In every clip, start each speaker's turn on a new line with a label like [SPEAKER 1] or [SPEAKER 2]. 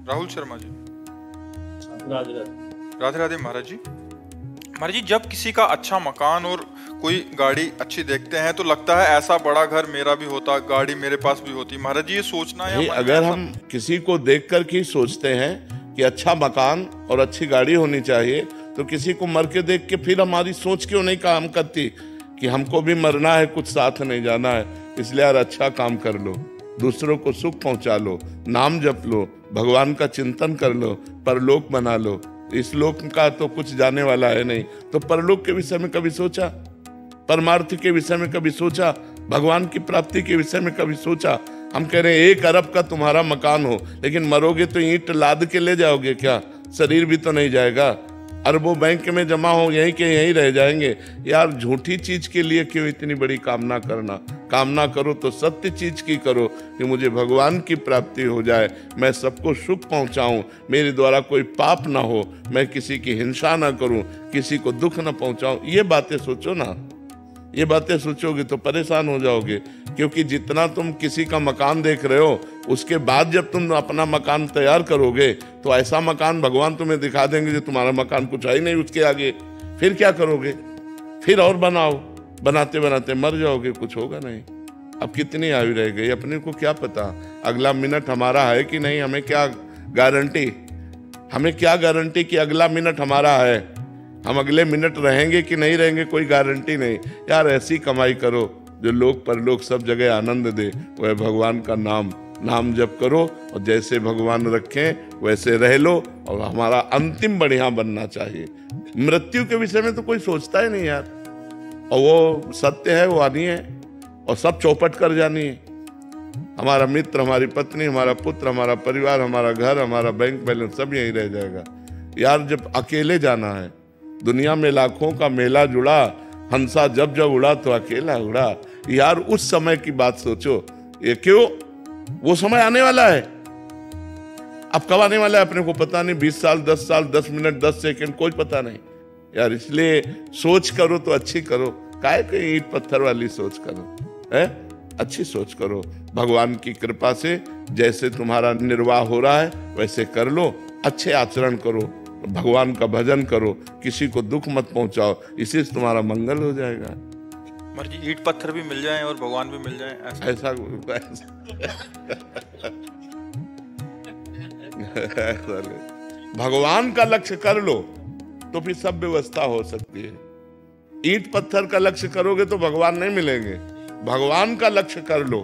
[SPEAKER 1] राहुल शर्मा जी।
[SPEAKER 2] राधे राधे।
[SPEAKER 1] राधे राधे महाराज जी। महाराज जी, जब किसी का अच्छा मकान और कोई गाड़ी अच्छी देखते हैं तो लगता है ऐसा बड़ा घर मेरा भी होता, गाड़ी मेरे पास भी होती। महाराज जी, ये सोचना या मन में
[SPEAKER 3] अगर हम किसी को देख कर के सोचते हैं कि अच्छा मकान और अच्छी गाड़ी होनी चाहिए, तो किसी को मर के देख के फिर हमारी सोच क्यों नहीं काम करती कि हमको भी मरना है, कुछ साथ नहीं जाना है, इसलिए यार अच्छा काम कर लो, दूसरों को सुख पहुंचा लो, नाम जप लो, भगवान का चिंतन कर लो, परलोक बना लो। इस लोक का तो कुछ जाने वाला है नहीं, तो परलोक के विषय में कभी सोचा? परमार्थ के विषय में कभी सोचा? भगवान की प्राप्ति के विषय में कभी सोचा? हम कह रहे हैं 1 अरब का तुम्हारा मकान हो, लेकिन मरोगे तो ईंट लाद के ले जाओगे क्या? शरीर भी तो नहीं जाएगा। अरबों बैंक में जमा हो, यहीं के यहीं रह जाएंगे। यार झूठी चीज के लिए क्यों इतनी बड़ी कामना करना? कामना करो तो सत्य चीज की करो कि मुझे भगवान की प्राप्ति हो जाए, मैं सबको सुख पहुंचाऊं, मेरे द्वारा कोई पाप ना हो, मैं किसी की हिंसा ना करूं, किसी को दुख ना पहुंचाऊं। ये बातें सोचो ना। ये बातें सोचोगे तो परेशान हो जाओगे, क्योंकि जितना तुम किसी का मकान देख रहे हो, उसके बाद जब तुम अपना मकान तैयार करोगे तो ऐसा मकान भगवान तुम्हें दिखा देंगे जो तुम्हारा मकान कुछ है ही नहीं उसके आगे। फिर क्या करोगे? फिर और बनाओ, बनाते बनाते मर जाओगे, कुछ होगा नहीं। अब कितनी आयु रह गई, अपने को क्या पता अगला मिनट हमारा है कि नहीं? हमें क्या गारंटी? हमें क्या गारंटी कि अगला मिनट हमारा है? हम अगले मिनट रहेंगे कि नहीं रहेंगे, कोई गारंटी नहीं। यार ऐसी कमाई करो जो लोक परलोक सब जगह आनंद दे, वह भगवान का नाम जप करो, और जैसे भगवान रखें वैसे रह लो, और हमारा अंतिम बढ़िया बनना चाहिए। मृत्यु के विषय में तो कोई सोचता ही नहीं यार, और वो सत्य है, वो आनी है, और सब चौपट कर जानी है। हमारा मित्र, हमारी पत्नी, हमारा पुत्र, हमारा परिवार, हमारा घर, हमारा बैंक बैलेंस सब यहीं रह जाएगा। यार जब अकेले जाना है, दुनिया में लाखों का मेला जुड़ा, हंसा जब जब उड़ा तो अकेला उड़ा। यार उस समय की बात सोचो। ये क्यों? वो समय आने वाला है। अब कब आने वाला है अपने को पता नहीं। 20 साल, 10 साल, 10 मिनट, 10 सेकंड, कोई पता नहीं यार। इसलिए सोच करो तो अच्छी करो, काहे के ईंट पत्थर वाली सोच करो, है? अच्छी सोच करो। भगवान की कृपा से जैसे तुम्हारा निर्वाह हो रहा है वैसे कर लो, अच्छे आचरण करो, भगवान का भजन करो, किसी को दुख मत पहुंचाओ, इसी से तुम्हारा मंगल हो जाएगा।
[SPEAKER 1] मर्जी ईंट पत्थर भी मिल जाएं और भगवान भी मिल जाएं, ऐसा
[SPEAKER 3] भगवान का लक्ष्य कर लो तो फिर सब व्यवस्था हो सकती है। ईंट पत्थर का लक्ष्य करोगे तो भगवान नहीं मिलेंगे। भगवान का लक्ष्य कर लो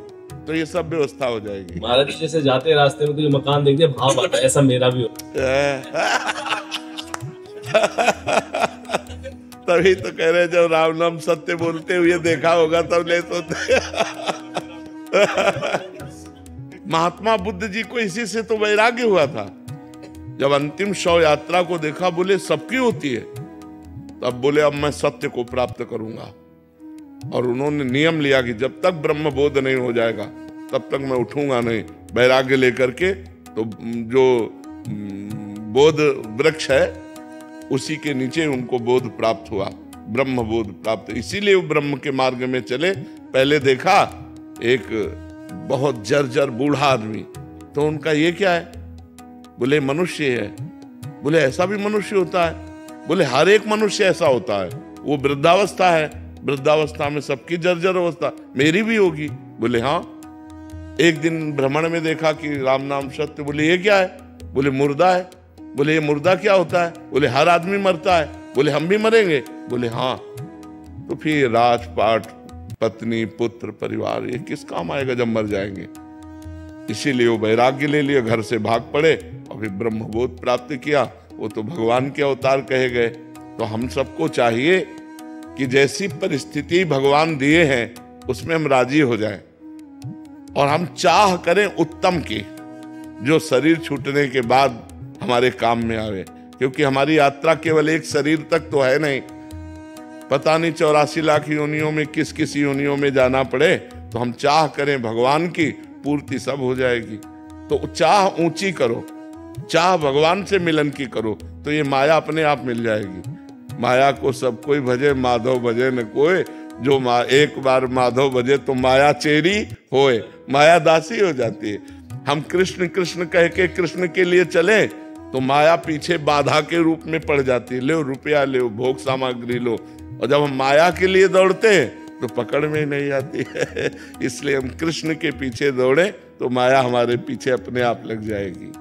[SPEAKER 3] तो ये सब व्यवस्था हो जाएगी।
[SPEAKER 2] महाराज जैसे जाते रास्ते में कोई मकान देखते भाव आता है, ऐसा मेरा भी होता।
[SPEAKER 3] तभी तो कह रहे जब राम नाम सत्य बोलते हुए देखा होगा तब ले सोते। महात्मा बुद्ध जी को इसी से तो वैराग्य हुआ था। जब अंतिम शव यात्रा को देखा, बोले सबकी होती है, तब बोले अब मैं सत्य को प्राप्त करूंगा। और उन्होंने नियम लिया कि जब तक ब्रह्म बोध नहीं हो जाएगा तब तक मैं उठूंगा नहीं। वैराग्य लेकर के तो जो बोध वृक्ष है उसी के नीचे उनको बोध प्राप्त हुआ, ब्रह्म बोध प्राप्त। इसीलिए वो ब्रह्म के मार्ग में चले। पहले देखा एक बहुत जर्जर बूढ़ा आदमी, तो उनका ये क्या है? बोले मनुष्य है। बोले ऐसा भी मनुष्य होता है? बोले हर एक मनुष्य ऐसा होता है। वो वृद्धावस्था है, वृद्धावस्था में सबकी जर्जर अवस्था, मेरी भी होगी। बोले हाँ। एक दिन भ्रमण में देखा कि राम नाम सत्य। बोले ये क्या है? बोले मुर्दा है। बोले ये मुर्दा क्या होता है? बोले हर आदमी मरता है। बोले हम भी मरेंगे? बोले हाँ। तो फिर राजपाट, पत्नी, पुत्र, परिवार, ये किस काम आएगा जब मर जाएंगे? इसीलिए वो वैराग्य ले लिया, घर से भाग पड़े और फिर ब्रह्मबोध प्राप्त किया। वो तो भगवान के अवतार कहे गए। तो हम सबको चाहिए कि जैसी परिस्थिति भगवान दिए हैं उसमें हम राजी हो जाएं, और हम चाह करें उत्तम की, जो शरीर छूटने के बाद हमारे काम में आवे। क्योंकि हमारी यात्रा केवल एक शरीर तक तो है नहीं, पता नहीं 84 लाख योनियों में किस किस योनियों में जाना पड़े। तो हम चाह करें भगवान की, पूर्ति सब हो जाएगी। तो चाह ऊंची करो, चाह भगवान से मिलन की करो, तो ये माया अपने आप मिल जाएगी। माया को सब कोई भजे, माधव भजे न कोई। जो एक बार माधव भजे तो माया चेरी होए, माया दासी हो जाती है। हम कृष्ण कृष्ण कह के कृष्ण के लिए चले तो माया पीछे बाधा के रूप में पड़ जाती है, लो रुपया लो, भोग सामग्री लो। और जब हम माया के लिए दौड़ते हैं तो पकड़ में नहीं आती है। इसलिए हम कृष्ण के पीछे दौड़े तो माया हमारे पीछे अपने आप लग जाएगी।